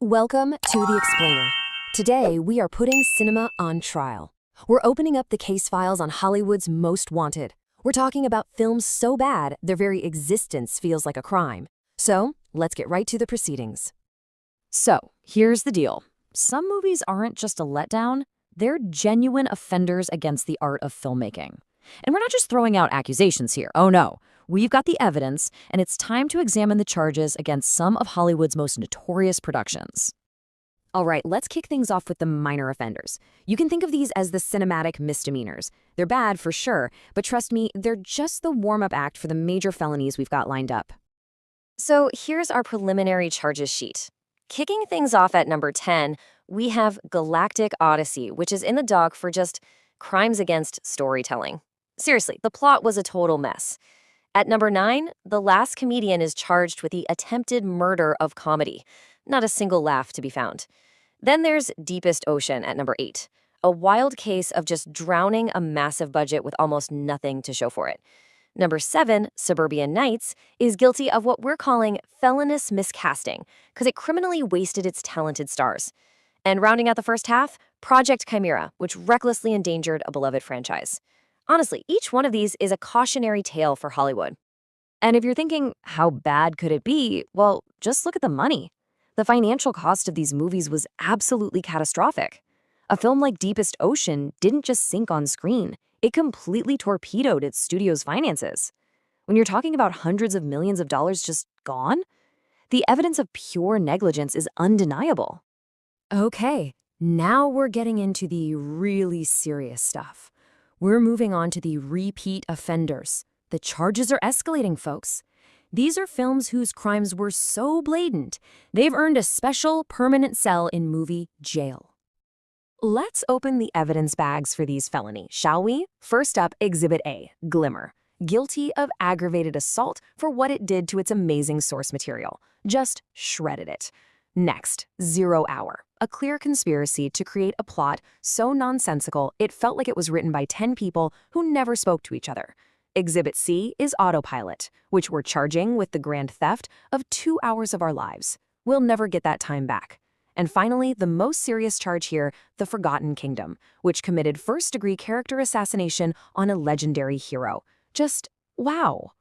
Welcome to The Explainer. Today, we are putting cinema on trial. We're opening up the case files on Hollywood's most wanted. We're talking about films so bad, their very existence feels like a crime. So, let's get right to the proceedings. So, here's the deal. Some movies aren't just a letdown, they're genuine offenders against the art of filmmaking. And we're not just throwing out accusations here. Oh no. We've got the evidence, and it's time to examine the charges against some of Hollywood's most notorious productions. All right, let's kick things off with the minor offenders. You can think of these as the cinematic misdemeanors. They're bad for sure, but trust me, they're just the warm-up act for the major felonies we've got lined up. So here's our preliminary charges sheet. Kicking things off at number 10, we have Galactic Odyssey, which is in the dock for just crimes against storytelling. Seriously, the plot was a total mess. At number 9, The Last Comedian is charged with the attempted murder of comedy. Not a single laugh to be found. Then there's Deepest Ocean at number 8, a wild case of just drowning a massive budget with almost nothing to show for it. Number 7, Suburban Nights, is guilty of what we're calling felonious miscasting because it criminally wasted its talented stars. And rounding out the first half, Project Chimera, which recklessly endangered a beloved franchise. Honestly, each one of these is a cautionary tale for Hollywood. And if you're thinking, how bad could it be? Well, just look at the money. The financial cost of these movies was absolutely catastrophic. A film like Deepest Ocean didn't just sink on screen, it completely torpedoed its studio's finances. When you're talking about hundreds of millions of dollars just gone, the evidence of pure negligence is undeniable. Okay, now we're getting into the really serious stuff. We're moving on to the repeat offenders. The charges are escalating, folks. These are films whose crimes were so blatant, they've earned a special permanent cell in movie jail. Let's open the evidence bags for these felonies, shall we? First up, Exhibit A, Glimmer. Guilty of aggravated assault for what it did to its amazing source material. Just shredded it. Next, 0 Hour, a clear conspiracy to create a plot so nonsensical it felt like it was written by 10 people who never spoke to each other. Exhibit C is Autopilot, which we're charging with the grand theft of 2 hours of our lives. We'll never get that time back. And finally, the most serious charge here, The Forgotten Kingdom, which committed first-degree character assassination on a legendary hero. Just wow.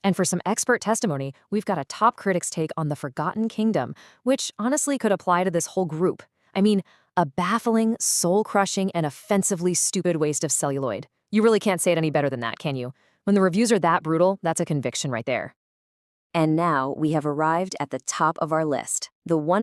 And for some expert testimony, we've got a top critic's take on The Forgotten Kingdom, which honestly could apply to this whole group. I mean, a baffling, soul-crushing, and offensively stupid waste of celluloid. You really can't say it any better than that, can you? When the reviews are that brutal, that's a conviction right there. And now we have arrived at the top of our list, the one